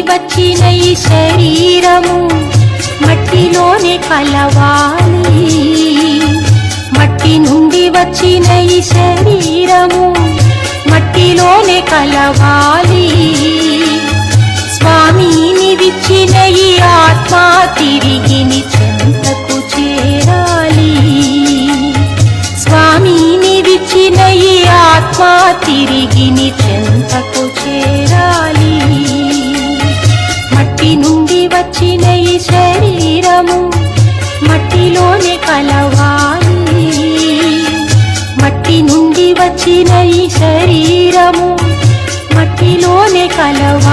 వచ్చిన ఈ శరీరము మట్టిలోనే కలవాలి. మట్టి నుండి వచ్చిన ఈ శరీరము మట్టిలోనే కలవాలి. స్వామిని విచ్చిన ఈ ఆత్మ తిరిగి నీ చెంతకు చేరాలి. స్వామిని విచ్చిన ఈ ఆత్మ తిరిగి నీ చెంతకు చేరాలి. మట్టి నుండి వచ్చిన ఈ శరీరము మట్టిలోనే కలవాలి. మట్టి నుండి వచ్చిన ఈ శరీరము మట్టిలోనే కలవాలి.